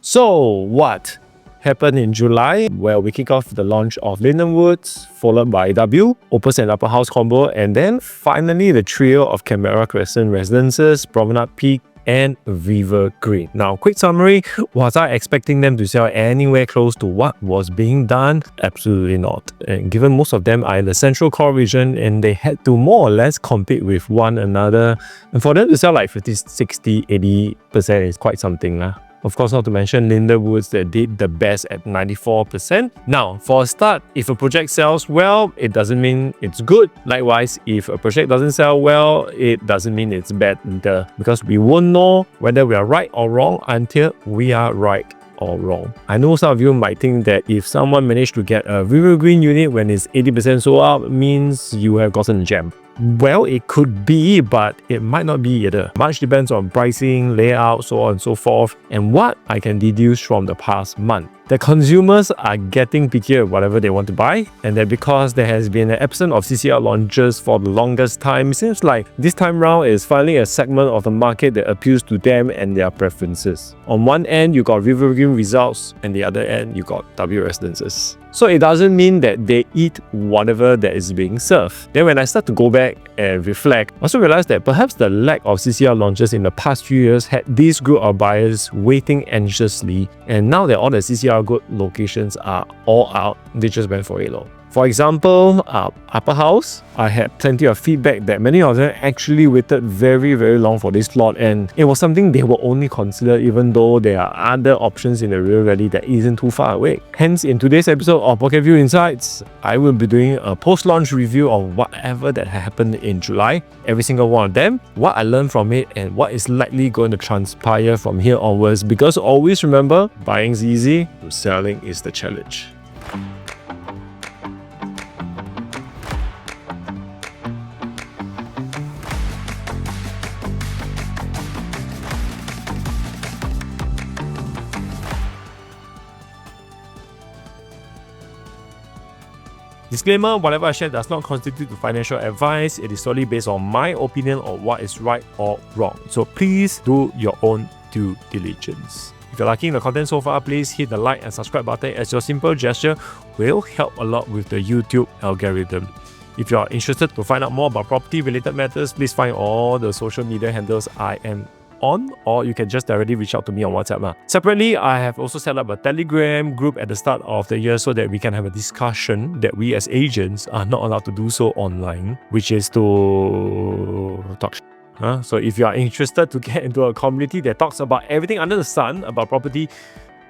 So what happened in July? Well, we kick off the launch of Lyndenwoods, followed by W, Opus and Upper House combo, and then finally the trio of Canberra Crescent residences, Promenade Peak, and RiverGreen. Now, quick summary, was I expecting them to sell anywhere close to what was being done? Absolutely not. And given most of them are in the central core region and they had to more or less compete with one another, and for them to sell like 50, 60, 80% is quite something. Of course, not to mention Lynden Woods that did the best at 94%. Now, for a start, if a project sells well, it doesn't mean it's good. Likewise, if a project doesn't sell well, it doesn't mean it's bad either. Because we won't know whether we are right or wrong until we are right or wrong. I know some of you might think that if someone managed to get a RiverGreen unit when it's 80% sold out, means you have gotten a gem. Well, it could be, but it might not be either. Much depends on pricing, layout, so on and so forth, and what I can deduce from the past month. The consumers are getting pickier at whatever they want to buy, and that because there has been an absence of CCR launches for the longest time, it seems like this time round is finally a segment of the market that appeals to them and their preferences. On one end, you got RiverGreen results, and the other end, you got W residences. So it doesn't mean that they eat whatever that is being served. Then when I start to go back and reflect, I also realized that perhaps the lack of CCR launches in the past few years had this group of buyers waiting anxiously, and now that all the CCR good locations are all out, they just went for it low. For example, Upper House, I had plenty of feedback that many of them actually waited very long for this slot, and it was something they will only consider even though there are other options in the Real Rally that isn't too far away. Hence, in today's episode of Pocket View Insights, I will be doing a post-launch review of whatever that happened in July, every single one of them, what I learned from it, and what is likely going to transpire from here onwards. Because always remember, buying's easy, selling is the challenge. Disclaimer, whatever I share does not constitute financial advice. It is solely based on my opinion on what is right or wrong. So please do your own due diligence. If you're liking the content so far, please hit the like and subscribe button, as your simple gesture will help a lot with the YouTube algorithm. If you are interested to find out more about property related matters, please find all the social media handles I am on, or you can just directly reach out to me on WhatsApp. Separately, I have also set up a Telegram group at the start of the year so that we can have a discussion that we as agents are not allowed to do so online, which is to talk shit. So if you are interested to get into a community that talks about everything under the sun about property,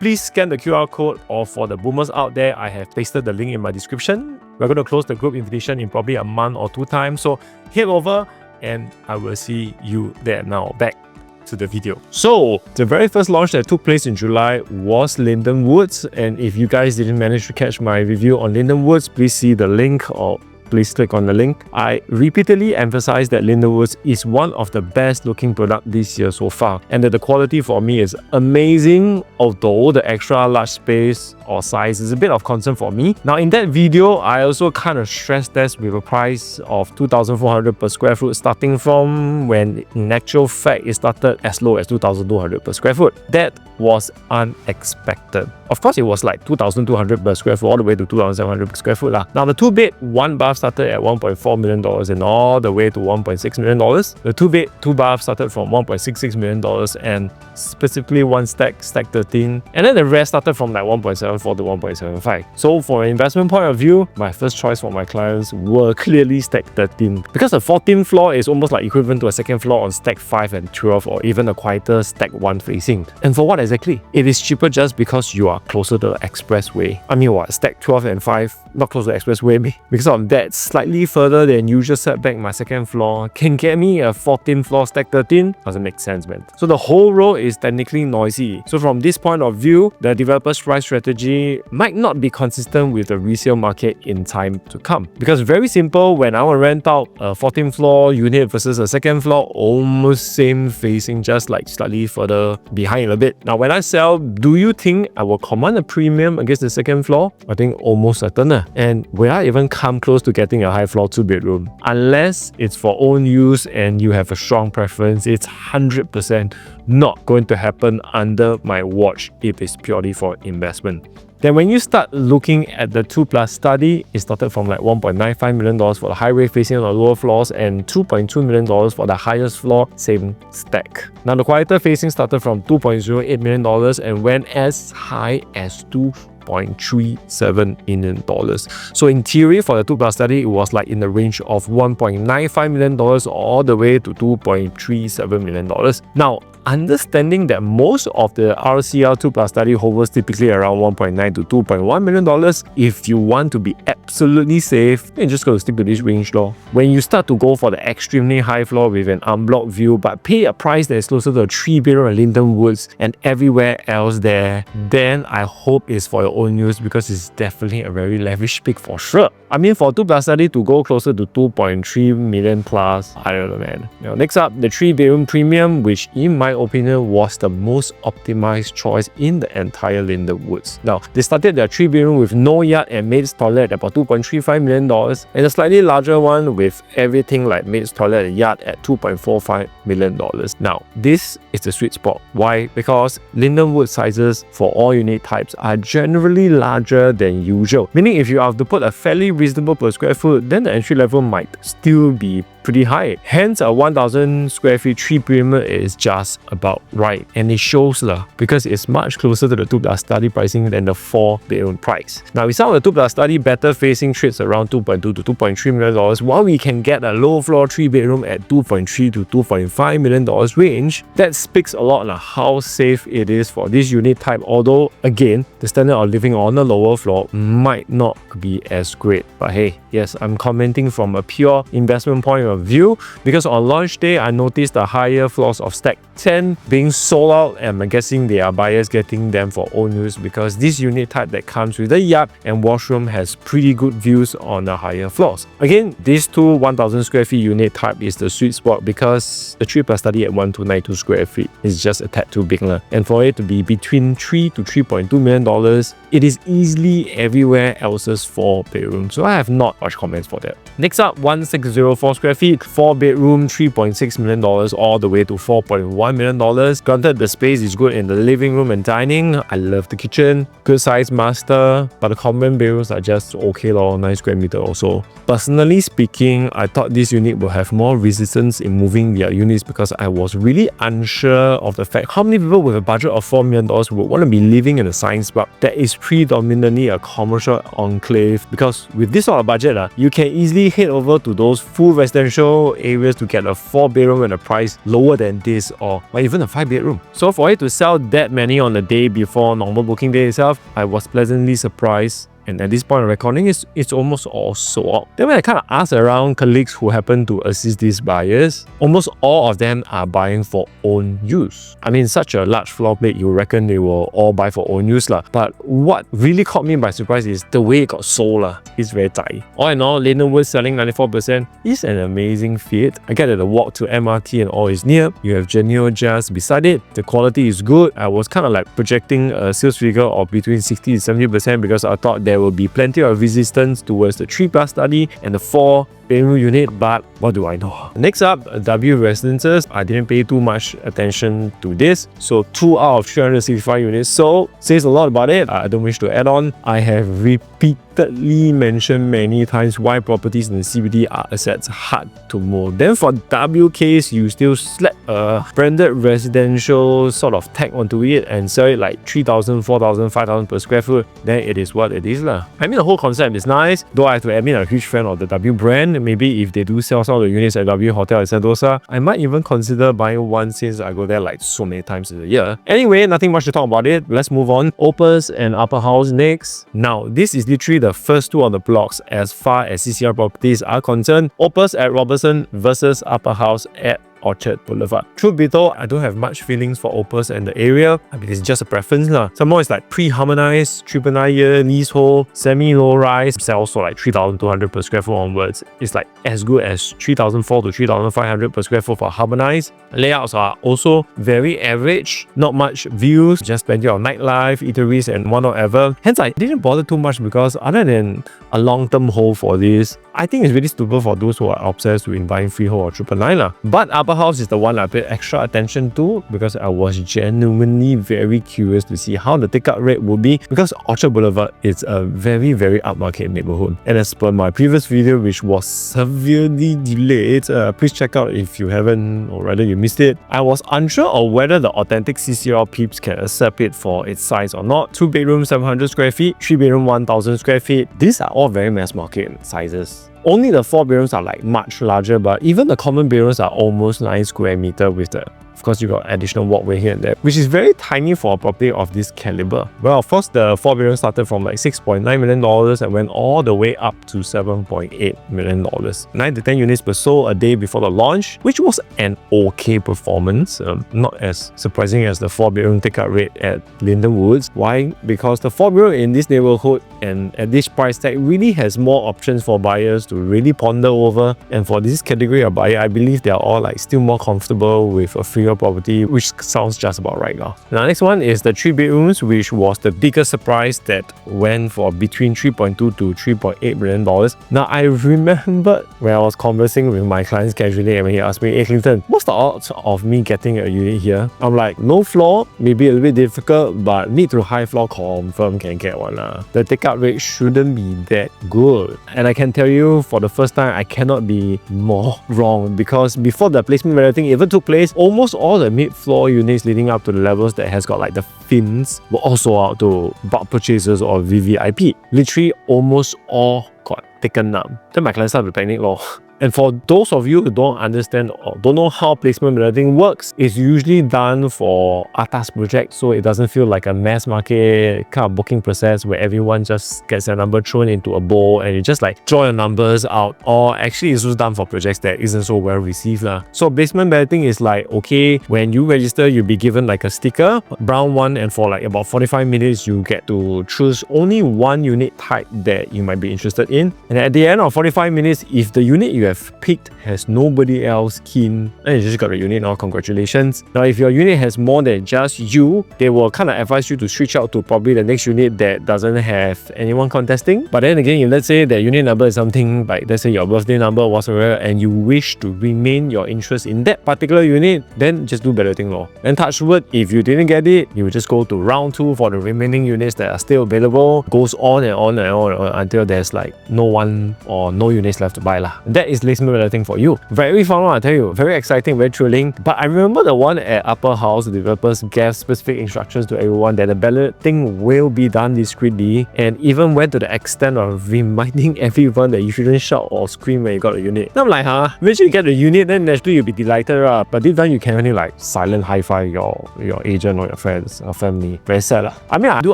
please scan the QR code, or for the boomers out there, I have pasted the link in my description. We're going to close the group invitation in probably a month or 2 times, so head over and I will see you there. Now back to the video. So the very first launch that took place in July was Lynden Woods, and if you guys didn't manage to catch my review on Lynden Woods, please see the link or please click on the link. I repeatedly emphasize that Lynden Woods is one of the best looking product this year so far, and that the quality for me is amazing, although the extra large space or size is a bit of concern for me. Now in that video, I also kind of stress test with a price of 2,400 per square foot, starting from when in actual fact it started as low as 2,200 per square foot. That was unexpected. Of course, it was like 2,200 per square foot all the way to 2,700 per square foot. Now the 2-bed, 1 bath started at $1.4 million and all the way to $1.6 million. The 2-bed, 2 bath started from $1.66 million and specifically 1 stack 13. And then the rest started from like 1.74 to 1.75. So from an investment point of view, my first choice for my clients were clearly stack 13. Because the 14th floor is almost like equivalent to a second floor on stack 5 and 12, or even a quieter stack 1 facing. And for what exactly? It is cheaper just because you are closer to the expressway. I mean what, stack 12 and 5, not close to the expressway. Because of that, slightly further than usual setback, my second floor can get me a 14th floor stack 13. Doesn't make sense, man. So the whole row is technically noisy. So from this point of view, the developer's price strategy might not be consistent with the resale market in time to come. Because very simple, when I will rent out a 14th floor unit versus a second floor, almost same facing, just like slightly further behind a bit. Now when I sell, do you think I will command a premium against the second floor? I think almost certain. And will I even come close to getting a high floor 2-bedroom? Unless it's for own use and you have a strong preference, it's 100% not going to happen under my watch if it's purely for investment. Then when you start looking at the 2+ study, it started from like $1.95 million for the highway facing on the lower floors and $2.2 million for the highest floor, same stack. Now the quieter facing started from $2.08 million and went as high as $2.37 million. So in theory, for the 2+ study, it was like in the range of $1.95 million all the way to $2.37 million. Now, understanding that most of the RCR 2+ study hovers typically around $1.9 to $2.1 million, if you want to be absolutely safe, then just gotta stick to this range lor. When you start to go for the extremely high floor with an unblocked view but pay a price that is closer to a 3-bedroom at Lynden Woods and everywhere else there, then I hope it's for your own use because it's definitely a very lavish pick for sure. I mean, for 2+ study to go closer to 2.3 million plus, I don't know, man. Now, next up, the 3-bedroom premium, which in my opinion was the most optimized choice in the entire Lynden Woods. Now, they started their 3-bedroom with no yard and maid's toilet at about $2.35 million, and a slightly larger one with everything like maid's toilet and yard at $2.45 million. Now, this is the sweet spot. Why? Because Lynden Woods sizes for all unit types are generally larger than usual, meaning if you have to put a fairly reasonable per square foot, then the entry level might still be pretty high. Hence, a 1,000 square feet 3-bedroom is just about right, and it shows because it's much closer to the 2+ study pricing than the 4-bedroom price. Now, with some of the 2+ study better facing trades around $2.2 to $2.3 million, while we can get a low floor 3-bedroom at $2.3 to $2.5 million range, that speaks a lot on how safe it is for this unit type. Although, again, the standard of living on the lower floor might not be as great. But hey, yes, I'm commenting from a pure investment point of view because on launch day, I noticed the higher floors of stack 10 being sold out, and I'm guessing they are buyers getting them for own use because this unit type that comes with a yard and washroom has pretty good views on the higher floors. Again, this 1,000 square feet unit type is the sweet spot because the 3+ study at 1,292 square feet is just a tad too big. And for it to be between $3 to $3.2 million, it is easily everywhere else's 4-bedroom. So I have not much comments for that. Next up, 1,604 square feet, 4-bedroom, $3.6 million all the way to $4.1 million. Granted, the space is good in the living room and dining. I love the kitchen, good size master, but the common bedrooms are just okay lor, 9 square meter also. Personally speaking, I thought this unit will have more resistance in moving their units because I was really unsure of the fact how many people with a budget of $4 million would want to be living in a science park that is predominantly a commercial enclave, because with this sort of budget, you can easily head over to those full residential areas to get a 4-bedroom at a price lower than this, or even a 5-bedroom. So for it to sell that many on the day before normal booking day itself, I was pleasantly surprised. And at this point of recording, it's almost all sold out. Then when I kind of asked around colleagues who happen to assist these buyers, almost all of them are buying for own use. I mean, such a large floor plate, you reckon they will all buy for own use But what really caught me by surprise is the way it got sold It's very tight. All in all, Lynden Woods selling 94% is an amazing feat. I get that the walk to MRT and all is near. You have Genio just beside it. The quality is good. I was kind of like projecting a sales figure of between 60 to 70% because I thought there will be plenty of resistance towards the 3+ study and the 4-bedroom unit, but what do I know? Next up, W residences. I didn't pay too much attention to this, so 2 out of 365 units, so says a lot about it. I don't wish to add on. I have repeatedly mentioned many times why properties in the CBD are assets hard to move. Then for W case, you still slap a branded residential sort of tag onto it and sell it like 3,000, 4,000, 5,000 per square foot, then it is what it is I mean, the whole concept is nice, though I have to admit I'm a huge fan of the W brand. Maybe if they do sell some of the units at W Hotel at Sentosa, I might even consider buying one since I go there like so many times a year. Anyway, nothing much to talk about it. Let's move on. Opus and Upper House next. Now, this is literally the first 2 on the blocks as far as CCR properties are concerned. Opus at Robertson versus Upper House at Orchard Boulevard. Truth be told, I don't have much feelings for Opus and the area. I mean, it's just a preference lah. Some more it's like pre-harmonized, 999-year leasehold, semi-low-rise, sells for like 3,200 per square foot onwards. It's like as good as 3,400 to 3,500 per square foot for harmonized. Layouts are also very average, not much views, just plenty of nightlife, eateries and whatever. Hence, I didn't bother too much because other than a long-term hold for this, I think it's really suitable for those who are obsessed with buying freehold or 999. But Upper House is the one I paid extra attention to because I was genuinely very curious to see how the take-up rate would be, because Orchard Boulevard is a very, very upmarket neighborhood. And as per my previous video, which was severely delayed, please check out if you haven't, or rather you missed it. I was unsure of whether the authentic CCL peeps can accept it for its size or not. 2 bedrooms 700 square feet, 3 bedroom 1,000 square feet. These are all very mass market sizes. Only the 4 bedrooms are like much larger, but even the common bedrooms are almost 9 square meter with the, of course, you got additional walkway here and there, which is very tiny for a property of this caliber. Well, of course, the 4 bedrooms started from like $6.9 million and went all the way up to $7.8 million. 9 to 10 units were sold a day before the launch, which was an okay performance. Not as surprising as the 4 bedroom take-up rate at Lynden Woods. Why? Because the 4 bedroom in this neighborhood and at this price tag really has more options for buyers to really ponder over. And for this category of buyer, I believe they are all like still more comfortable with a freehold property, which sounds just about right now. Now, next one is the 3 bedrooms, which was the biggest surprise, that went for between $3.2 to $3.8 million. Now, I remember when I was conversing with my clients casually and he asked me, "Hey Clinton, what's the odds of me getting a unit here?" I'm like, no floor, maybe a little bit difficult, but mid to high floor confirm can get one. The take-up rate shouldn't be that good. And I can tell you, for the first time, I cannot be more wrong, because before the placement balloting even took place, almost all the mid-floor units leading up to the levels that has got like the fins were also out to bulk purchasers or VVIP. Literally almost all got taken up. Then my clients started to panic lor. And for those of you who don't understand or don't know how placement balloting works, it's usually done for atas projects, so it doesn't feel like a mass market kind of booking process where everyone just gets their number thrown into a bowl and you just like draw your numbers out. Or actually, it's just done for projects that isn't so well received lah. So placement balloting is like, okay, when you register, you'll be given like a sticker, brown one, and for like about 45 minutes, you get to choose only one unit type that you might be interested in. And at the end of 45 minutes, if the unit you have picked has nobody else keen, and you just got a unit now, congratulations. Now, if your unit has more than just you, they will kind of advise you to switch out to probably the next unit that doesn't have anyone contesting. But then again, if let's say the unit number is something like, let's say your birthday number or whatsoever, and you wish to remain your interest in that particular unit, then just do balloting law. And touch wood, if you didn't get it, you will just go to round 2 for the remaining units that are still available. Goes on and on and on until there's like no one or no units left to buy lah. That is placement balloting for you. Very fun one, I tell you. Very exciting, very thrilling. But I remember the one at Upper House, the developers gave specific instructions to everyone that the balloting will be done discreetly, and even went to the extent of reminding everyone that you shouldn't shout or scream when you got a unit. And I'm like, when you get a unit, then naturally you'll be delighted, but deep down you can only like silent high-five your agent or your friends or family. Very sad. I mean, I do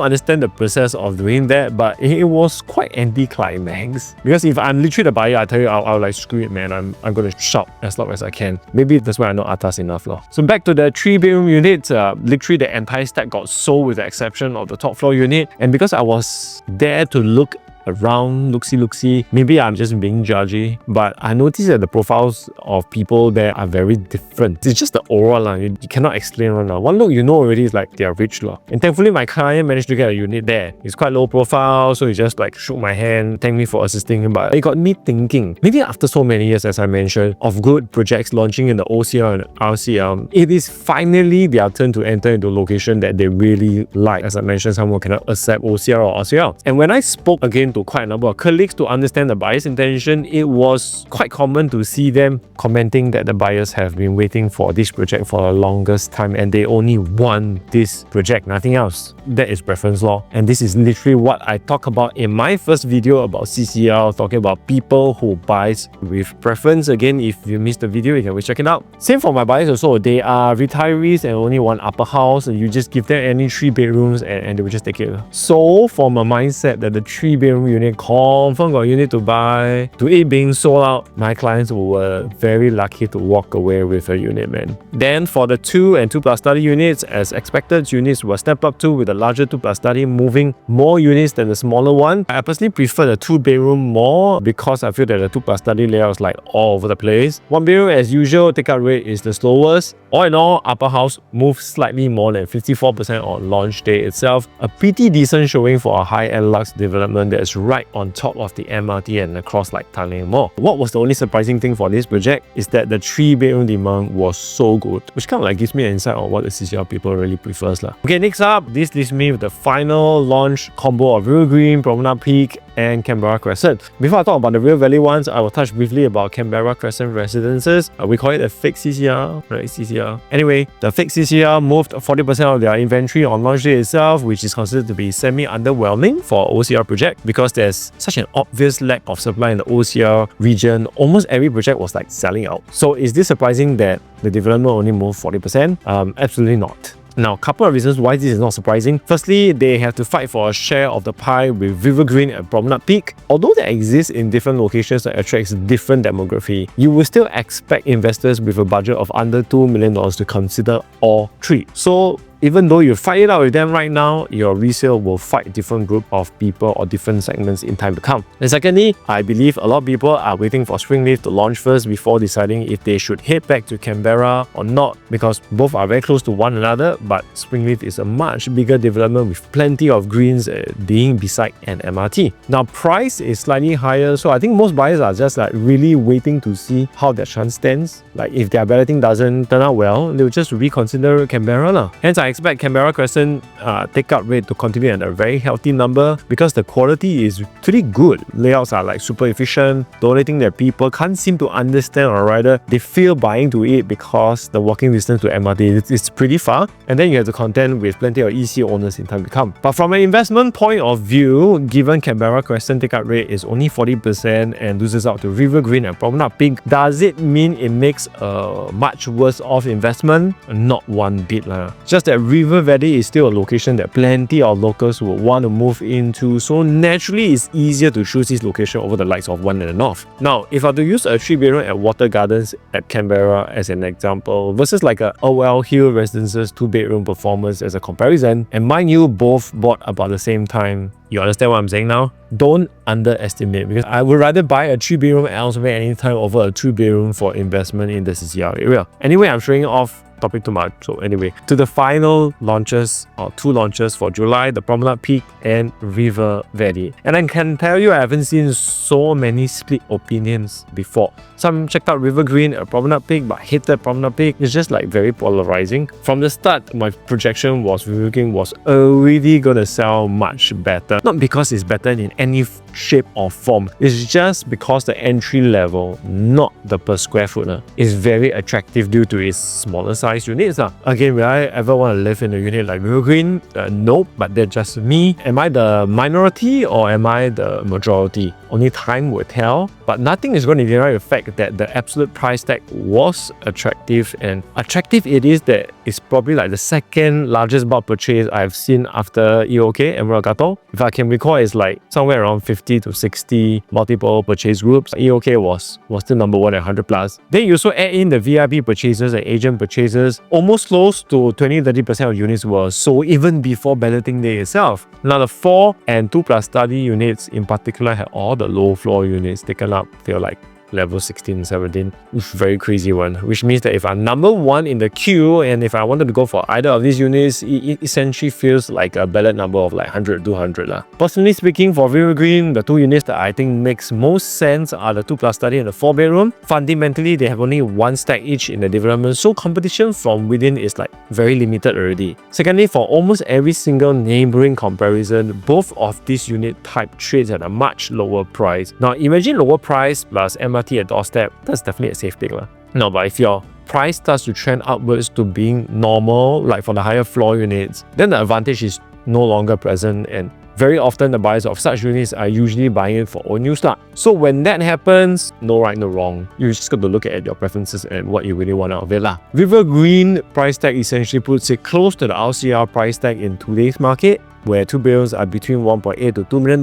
understand the process of doing that, but it was quite anti-climax. Because if I'm literally the buyer, I tell you, I'll like, screw it, man. I'm going to shout as loud as I can. Maybe that's why I know atas enough lor. So back to the 3-bedroom unit, literally the entire stack got sold with the exception of the top floor unit. And because I was there to look around, look-see, maybe I'm just being judgy, but I noticed that the profiles of people there are very different. It's just the aura, you cannot explain one. One look, you know already, is like they are rich. And thankfully, my client managed to get a unit there. It's quite low profile, so he just like shook my hand, thanked me for assisting him, but it got me thinking, maybe after so many years, as I mentioned, of good projects launching in the OCL and RCL, it is finally their turn to enter into a location that they really like. As I mentioned, someone cannot accept OCL or RCL. And when I spoke again to quite a number of colleagues to understand the buyer's intention, it was quite common to see them commenting that the buyers have been waiting for this project for the longest time and they only want this project, nothing else. That is preference law. And this is literally what I talk about in my first video about CCL, talking about people who buys with preference. Again, if you missed the video, you can always check it out. Same for my buyers also. They are retirees and only want upper house, and you just give them any 3 bedrooms and they will just take it. So from a mindset that the 3 bedroom 2-bedroom unit, confirm got unit to buy. To it being sold out, my clients were very lucky to walk away with a unit, man. Then for the 2 and 2+ study units, as expected, units were stepped up to with the larger 2+ study moving more units than the smaller one. I personally prefer the 2-bedroom more because I feel that the 2+ study layout is like all over the place. 1-bedroom as usual, take-up rate is the slowest. All in all, Upper House moved slightly more than 54% on launch day itself. A pretty decent showing for a high-end luxe development that is right on top of the MRT and across like Tanglin Mall. What was the only surprising thing for this project is that the 3-bedroom demand was so good, which kind of like gives me an insight on what the CCR people really prefers lah. Okay, next up, this leaves me with the final launch combo of RiverGreen, Promenade Peak, and Canberra Crescent. Before I talk about the River Valley ones, I will touch briefly about Canberra Crescent residences. We call it a fixed CCR, right? CCR. Anyway, the fixed CCR moved 40% of their inventory on launch day itself, which is considered to be semi-underwhelming for OCR project because there's such an obvious lack of supply in the OCR region. Almost every project was like selling out. So is this surprising that the development only moved 40%? Absolutely not. Now, a couple of reasons why this is not surprising. Firstly, they have to fight for a share of the pie with RiverGreen and Promenade Peak. Although they exist in different locations that attracts different demography, you will still expect investors with a budget of under $2 million to consider all three. So even though you fight it out with them right now, your resale will fight different group of people or different segments in time to come. And secondly, I believe a lot of people are waiting for Springleaf to launch first before deciding if they should head back to Canberra or not, because both are very close to one another, but Springleaf is a much bigger development with plenty of greens being beside an MRT. Now, price is slightly higher, so I think most buyers are just like really waiting to see how their chance stands. Like if their balloting doesn't turn out well, they'll just reconsider Canberra lah. Hence, I expect Canberra Crescent take-up rate to continue at a very healthy number because the quality is pretty good. Layouts are like super efficient. The only thing that people can't seem to understand, or rather they feel buying to it because the walking distance to MRT is pretty far, and then you have to contend with plenty of EC owners in time to come. But from an investment point of view, given Canberra Crescent take-up rate is only 40% and loses out to RiverGreen and Promenade Peak, does it mean it makes a much worse off investment? Not one bit lah. Just that River Valley is still a location that plenty of locals will want to move into, so naturally it's easier to choose this location over the likes of one in the north. Now, if I were to use a 3-bedroom at Water Gardens at Canberra as an example versus like a OL Hill Residences 2-bedroom performance as a comparison, and mind you, both bought about the same time, you understand what I'm saying now? Don't underestimate, because I would rather buy a 3-bedroom elsewhere anytime over a 2-bedroom for investment in the CCR area. Anyway, I'm showing off topic too much. So anyway, to the final launches, or 2 launches for July, the Promenade Peak and River Valley. And I can tell you I haven't seen so many split opinions before. Some checked out RiverGreen or Promenade Peak but hated Promenade Peak. It's just like very polarizing. From the start, my projection was RiverGreen was already gonna sell much better. Not because it's better in any shape or form. It's just because the entry level, not the per square foot, is very attractive due to its smaller size units. Again, will I ever want to live in a unit like RiverGreen? Nope, but they're just me. Am I the minority or am I the majority? Only time will tell. But nothing is going to deny the fact that the absolute price tag was attractive, and attractive it is that it's probably like the second largest bulk purchase I've seen after EOK and Muragato. If I can recall, it's like somewhere around 50 to 60 multiple purchase groups. EOK was still number 1 at 100 plus. Then you also add in the VIP purchases and agent purchases. Almost close to 20-30% of units were sold even before balloting day itself. Now the 4 and 2+ study units in particular had all the low floor units taken up, feel like level 16 and 17. Very crazy one, which means that if I'm number 1 in the queue and if I wanted to go for either of these units, it essentially feels like a ballot number of like 100 to 200 lah. Personally speaking, for RiverGreen, the 2 units that I think makes most sense are the 2+ study and the 4-bedroom. Fundamentally, they have only 1 stack each in the development, so competition from within is like very limited already. Secondly, for almost every single neighboring comparison, both of these unit type trades at a much lower price. Now imagine lower price plus MRT at doorstep, that's definitely a safe pick lah. No, but if your price starts to trend upwards to being normal, like for the higher floor units, then the advantage is no longer present, and very often the buyers of such units are usually buying it for own use lah. So when that happens, no right, no wrong. You just got to look at your preferences and what you really want out of it lah. RiverGreen price tag essentially puts it close to the RCR price tag in today's market. where 2 bedrooms are between $1.8 to $2 million,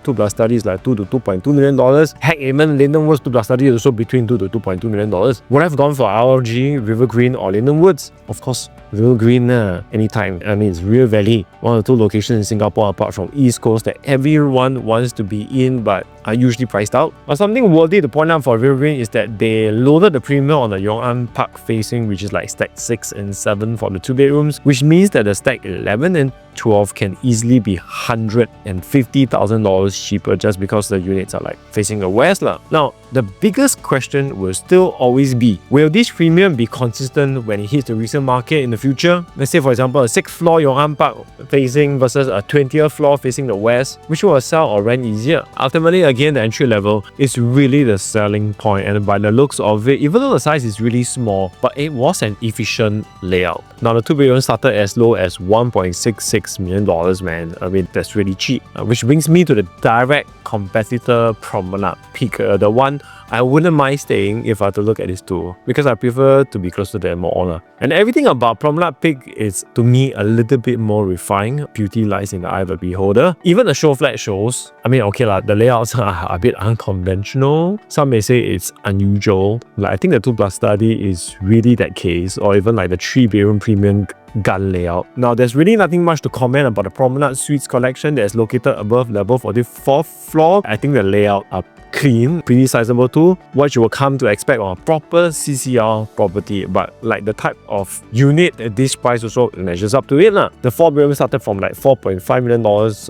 2 plus study is like $2 to $2.2 million. Heck, even Lyndenwoods 2 plus study is also between $2 to $2.2 million. Would I have gone for RLG, RiverGreen, or Lyndenwoods? Of course, RiverGreen anytime. I mean, it's River Valley, one of the 2 locations in Singapore apart from East Coast that everyone wants to be in but are usually priced out. But something worthy to point out for RiverGreen is that they loaded the premium on the Yong An Park facing, which is like stack 6 and 7 for the 2 bedrooms, which means that the stack 11 and 12 can easily be $150,000 cheaper just because the units are like facing the west. Now, the biggest question will still always be, will this premium be consistent when it hits the resale market in the future? Let's say, for example, a 6th floor Yong An Park facing versus a 20th floor facing the west, which will sell or rent easier? Ultimately, again, the entry level is really the selling point, and by the looks of it, even though the size is really small, but it was an efficient layout. Now, the 2 bedrooms started as low as $1.66 million, man. I mean, that's really cheap. Which brings me to the direct competitor Promenade Peak, the one I wouldn't mind staying if I had to look at this too, because I prefer to be closer to them more. And everything about Promenade Peak is, to me, a little bit more refined. Beauty lies in the eye of the beholder. Even the show flat shows, I mean, okay the layouts are a bit unconventional. Some may say it's unusual. Like, I think the 2 plus study is really that case, or even like the 3 bedroom premium gun layout. Now, there's really nothing much to comment about the Promenade Suites collection that is located above level 44th floor. I think the layout are clean, pretty sizable too, what you will come to expect on a proper CCR property, but like the type of unit at this price also measures up to it. The 4 bedrooms started from like $4.5 million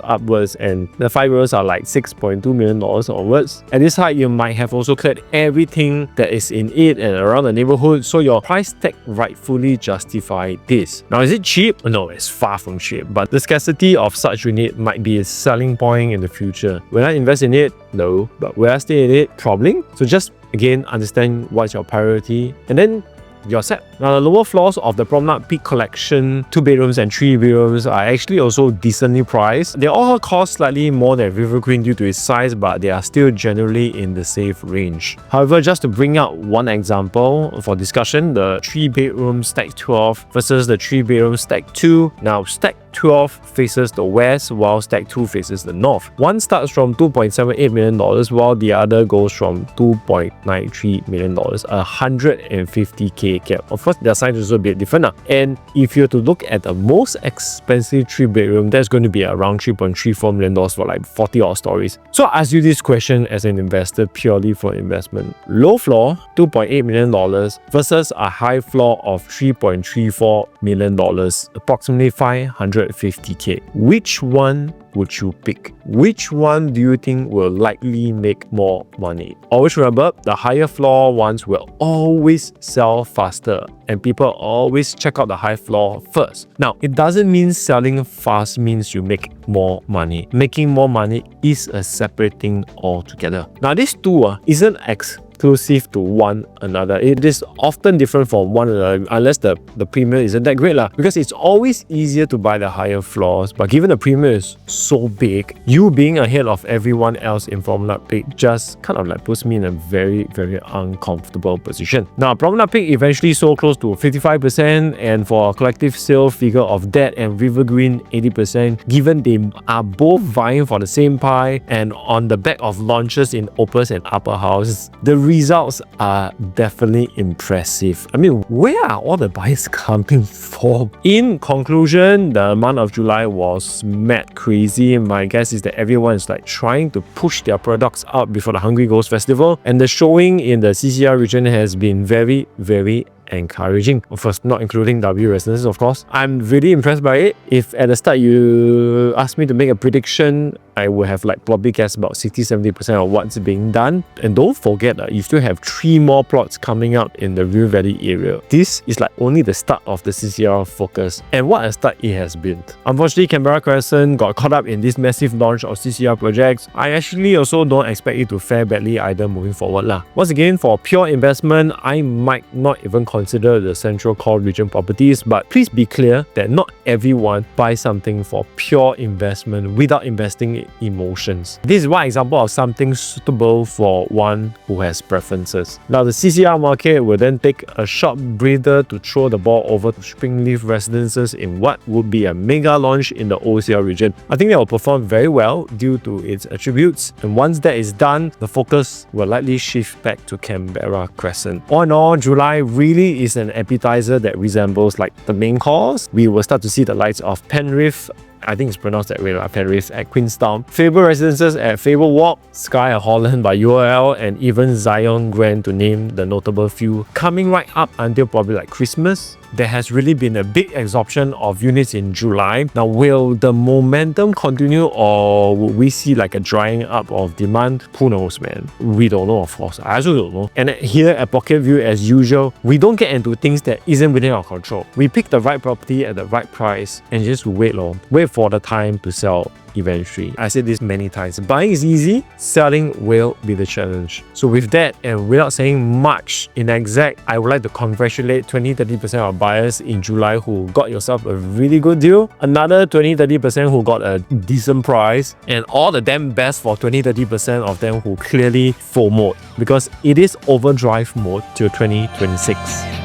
upwards, and the 5 bedrooms are like $6.2 million onwards. At this height, you might have also cleared everything that is in it and around the neighborhood, so your price tag rightfully justify this. Now, is it cheap? No, it's far from cheap, but the scarcity of such unit might be a selling point in the future. Will I invest in it? No. But will I stay in it? Probably. So just, again, understand what's your priority, and then you're set. Now, the lower floors of the Promenade Peak collection, 2 bedrooms and 3 bedrooms, are actually also decently priced. They all cost slightly more than RiverGreen due to its size, but they are still generally in the safe range. However, just to bring out one example for discussion, the 3 bedroom stack 12 versus the 3 bedroom stack 2. Now, stack 12 faces the west, while stack 2 faces the north. One starts from $2.78 million, while the other goes from $2.93 million, a 150k cap. Of course, their size is also a bit different. And if you're to look at the most expensive 3 bedroom, that's going to be around $3.34 million for like 40 odd stories. So I ask you this question as an investor purely for investment. Low floor, $2.8 million versus a high floor of $3.34 million, approximately 550k. Which one would you pick? Which one do you think will likely make more money? Always remember, the higher floor ones will always sell faster, and people always check out the high floor first. Now, it doesn't mean selling fast means you make more money. Making more money is a separate thing altogether. Now, these two isn't exclusive to one another. It is often different from one another unless the premium isn't that great because it's always easier to buy the higher floors, but given the premium is so big, you being ahead of everyone else in Promenade Peak just kind of like puts me in a very, very uncomfortable position. Now, Promenade Peak eventually sold close to 55%, and for a collective sale figure of that and RiverGreen 80%, given they are both vying for the same pie and on the back of launches in Opus and Upper House, the results are definitely impressive. I mean, where are all the buyers coming from? In conclusion, the month of July was mad crazy. My guess is that everyone is like trying to push their products out before the Hungry Ghost Festival, and the showing in the CCR region has been very, very encouraging. Of course, not including W residents, of course. I'm really impressed by it. If at the start you asked me to make a prediction, I would have like probably guessed about 60-70% of what's being done. And don't forget, you still have 3 more plots coming out in the River Valley area. This is like only the start of the CCR focus, and what a start it has been. Unfortunately, Canberra Crescent got caught up in this massive launch of CCR projects. I actually also don't expect it to fare badly either moving forward. Once again, for pure investment, I might not even consider the Central Core region properties, but please be clear that not everyone buys something for pure investment without investing emotions. This is one example of something suitable for one who has preferences. Now the CCR market will then take a short breather to throw the ball over to Springleaf residences in what would be a mega launch in the OCR region. I think they will perform very well due to its attributes, and once that is done, the focus will likely shift back to Canberra Crescent. All in all, July really is an appetizer that resembles like the main course. We will start to see the likes of Penrith, I think it's pronounced that way, Penrith at Queenstown, Faber Residences at Faber Walk, Sky at Holland by UOL, and even Zion Grand, to name the notable few, coming right up until probably like Christmas. There has really been a big absorption of units in July. Now, will the momentum continue, or will we see like a drying up of demand? Who knows, man? We don't know, of course. I also don't know. And here at Pocket View, as usual, we don't get into things that isn't within our control. We pick the right property at the right price and just wait for the time to sell eventually. I said this many times. Buying is easy, selling will be the challenge. So with that, and without saying much in exact, I would like to congratulate 20-30% of buyers in July who got yourself a really good deal, another 20-30% who got a decent price, and all the damn best for 20-30% of them who clearly FOMO'd, because it is overdrive mode till 2026.